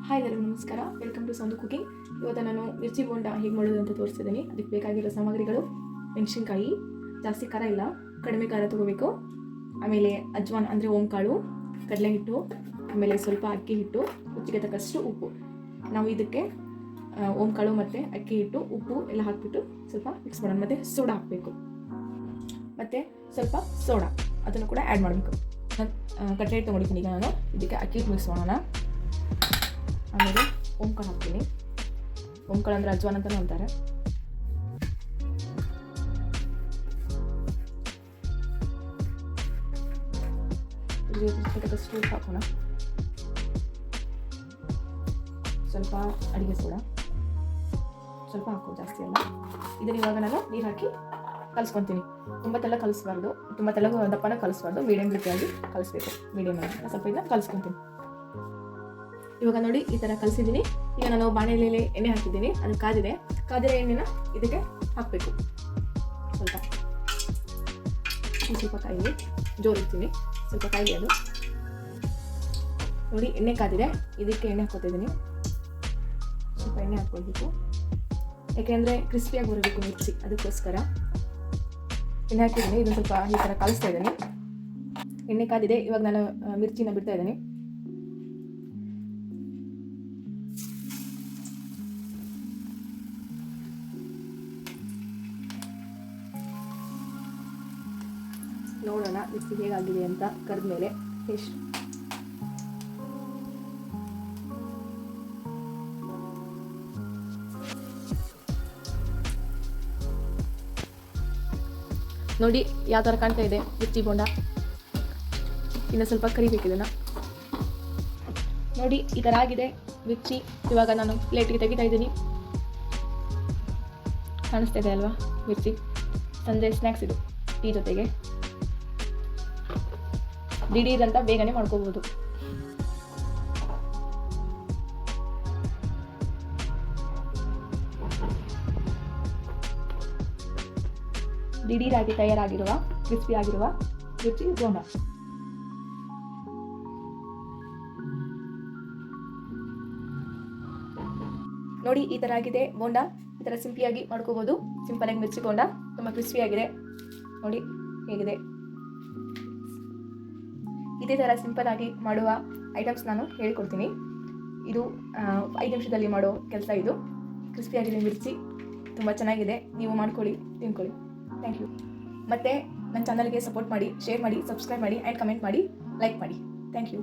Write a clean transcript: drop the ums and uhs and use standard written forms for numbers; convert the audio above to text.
Hi ಎಲ್ಲರಿಗೂ ನಮಸ್ಕಾರ, welcome to ಸಂದು cooking. ಇವತ್ತು ನಾನು ಮಿರ್ಚಿ ಬೋಂಡ ಹೇಗೆ ಮಾಡೋದು ಅಂತ ತೋರಿಸ್ತಿದ್ದೀನಿ. ಅದಕ್ಕೆ ಬೇಕಾಗಿರೋ ಸಾಮಗ್ರಿಗಳು: ಮೆಣಸಿನ್ಕಾಯಿ, ಜಾಸ್ತಿ ಖಾರ ಇಲ್ಲ, ಕಡಿಮೆ ಖಾರ ತೊಗೋಬೇಕು. ಆಮೇಲೆ ಅಜ್ವಾನ್ ಅಂದರೆ ಓಂಕಾಳು, ಕಡಲೆ ಹಿಟ್ಟು, ಆಮೇಲೆ ಸ್ವಲ್ಪ ಅಕ್ಕಿ ಹಿಟ್ಟು, ರುಚಿಗೆ ತಕ್ಕಷ್ಟು ಉಪ್ಪು. ನಾವು ಇದಕ್ಕೆ ಓಂಕಾಳು ಮತ್ತು ಅಕ್ಕಿ ಹಿಟ್ಟು, ಉಪ್ಪು ಎಲ್ಲ ಹಾಕಿಬಿಟ್ಟು ಸ್ವಲ್ಪ ಮಿಕ್ಸ್ ಮಾಡೋಣ. ಮತ್ತು ಸೋಡಾ ಹಾಕಬೇಕು, ಮತ್ತು ಸ್ವಲ್ಪ ಸೋಡಾ ಅದನ್ನು ಕೂಡ ಆ್ಯಡ್ ಮಾಡಬೇಕು. ಕಡಲೆ ಹಿಟ್ಟು ತೊಗೊಂಡಿದ್ದೀನಿ. ಈಗ ನಾನು ಇದಕ್ಕೆ ಅಕ್ಕಿ ಹಿಟ್ಟು ಮಿಕ್ಸ್ ಮಾಡೋಣ. ಆಮೇಲೆ ಓಂಕಾಳು ಹಾಕ್ತೀನಿ. ಓಂಕಾಳು ಅಂದರೆ ಅಜ್ವಾನ್ ಅಂತಲೂ ಅಂತಾರೆ. ಇದಕ್ಕೆ ಉಪ್ಪು ಹಾಕೋಣ. ಸ್ವಲ್ಪ ಅಡುಗೆ ಸೋಡಾ ಸ್ವಲ್ಪ ಹಾಕೋ, ಜಾಸ್ತಿ ಅಲ್ಲ. ಇದನ್ನು ಇವಾಗ ನಾನು ನೀರು ಹಾಕಿ ಕಲಿಸ್ಕೊತೀನಿ. ತುಂಬ ತೆಲ್ಲ ಕಲಿಸ್ಬಾರ್ದು, ತುಂಬ ತೆಲ್ಲ ದಪ್ಪನ ಕಲಿಸ್ಬಾರ್ದು, ಮೀಡಿಯಮ್ ರೀತಿಯಾಗಿ ಕಲಿಸ್ಬೇಕು. ಮೀಡಿಯಮ್ ಆಗಿ ಸ್ವಲ್ಪ ಇದನ್ನ ಕಲಿಸ್ಕೊತೀನಿ. ಇವಾಗ ನೋಡಿ, ಈ ಥರ ಕಲಿಸಿದ್ದೀನಿ. ಈಗ ನಾನು ಬಾಣಲೆಯಲ್ಲಿ ಎಣ್ಣೆ ಹಾಕಿದ್ದೀನಿ, ಅದು ಕಾದಿದೆ. ಕಾದಿರೋ ಎಣ್ಣೆನ ಇದಕ್ಕೆ ಹಾಕಬೇಕು. ಸ್ವಲ್ಪ ಕಾಯಿಲಿ, ಜೋರಿರ್ತೀನಿ, ಸ್ವಲ್ಪ ಕಾಯಿಲಿ. ಅದು ನೋಡಿ, ಎಣ್ಣೆ ಕಾದಿದೆ. ಇದಕ್ಕೆ ಎಣ್ಣೆ ಹಾಕೋತಿದ್ದೀನಿ. ಸ್ವಲ್ಪ ಎಣ್ಣೆ ಹಾಕ್ಕೊಳ್ಬೇಕು, ಯಾಕೆಂದರೆ ಕ್ರಿಸ್ಪಿಯಾಗಿ ಬರಬೇಕು ಮಿರ್ಚಿ, ಅದಕ್ಕೋಸ್ಕರ ಎಣ್ಣೆ ಹಾಕಿದ್ದೀನಿ. ಇದನ್ನು ಸ್ವಲ್ಪ ಈ ಥರ ಕಲಿಸ್ತಾ ಇದ್ದೀನಿ. ಎಣ್ಣೆ ಕಾದಿದೆ. ಇವಾಗ ನಾನು ಮಿರ್ಚಿನ ಬಿಡ್ತಾ ಇದ್ದೀನಿ. ನೋಡೋಣ ಮಿರ್ಚಿ ಹೇಗಾಗಿದೆ ಅಂತ ಕರೆದ ಮೇಲೆ ಟೇಸ್ಟ್. ನೋಡಿ ಯಾವ ಥರ ಕಾಣ್ತಾ ಇದೆ ಮಿರ್ಚಿ ಬೋಂಡ. ಇನ್ನು ಸ್ವಲ್ಪ ಕರಿಬೇಕು ಇದನ್ನು. ನೋಡಿ ಈ ಥರ ಆಗಿದೆ ಮಿರ್ಚಿ. ಇವಾಗ ನಾನು ಪ್ಲೇಟಿಗೆ ತೆಗಿತಾ ಇದ್ದೀನಿ. ಕಾಣಿಸ್ತಾ ಇದೆ ಅಲ್ವಾ ಮಿರ್ಚಿ? ಸಂಜೆ ಸ್ನ್ಯಾಕ್ಸ್ ಇದು, ಟೀ ಜೊತೆಗೆ ದಿಢೀರಂತ ಬೇಗನೆ ಮಾಡ್ಕೋಬೋದು. ದಿಢೀರಾಗಿ ತಯಾರಾಗಿರುವ ಕ್ರಿಸ್ಪಿ ಆಗಿರುವ ಮಿರ್ಚಿ ಬೋಂಡ. ನೋಡಿ ಈ ಥರ ಆಗಿದೆ ಬೋಂಡ. ಈ ಥರ ಸಿಂಪಲಾಗಿ ಮಾಡ್ಕೋಬೋದು. ಸಿಂಪಲಾಗಿ ಮಿರ್ಚಿ ಬೋಂಡ ತುಂಬ ಕ್ರಿಸ್ಪಿಯಾಗಿದೆ. ನೋಡಿ ಹೇಗಿದೆ. ಇದೇ ಥರ ಸಿಂಪಲ್ ಆಗಿ ಮಾಡುವ ಐಟಮ್ಸ್ ನಾನು ಹೇಳ್ಕೊಡ್ತೀನಿ. ಇದು 5 ನಿಮಿಷದಲ್ಲಿ ಮಾಡೋ ಕೆಲಸ. ಇದು ಕ್ರಿಸ್ಪಿಯಾಗಿದೆ ಮಿರ್ಚಿ, ತುಂಬ ಚೆನ್ನಾಗಿದೆ. ನೀವು ಮಾಡ್ಕೊಳ್ಳಿ, ತಿನ್ಕೊಳ್ಳಿ. Thank you. ಮತ್ತು ನನ್ನ ಚಾನಲ್ಗೆ ಸಪೋರ್ಟ್ ಮಾಡಿ, ಶೇರ್ ಮಾಡಿ, ಸಬ್ಸ್ಕ್ರೈಬ್ ಮಾಡಿ ಆ್ಯಂಡ್ ಕಮೆಂಟ್ ಮಾಡಿ, ಲೈಕ್ ಮಾಡಿ. Thank you.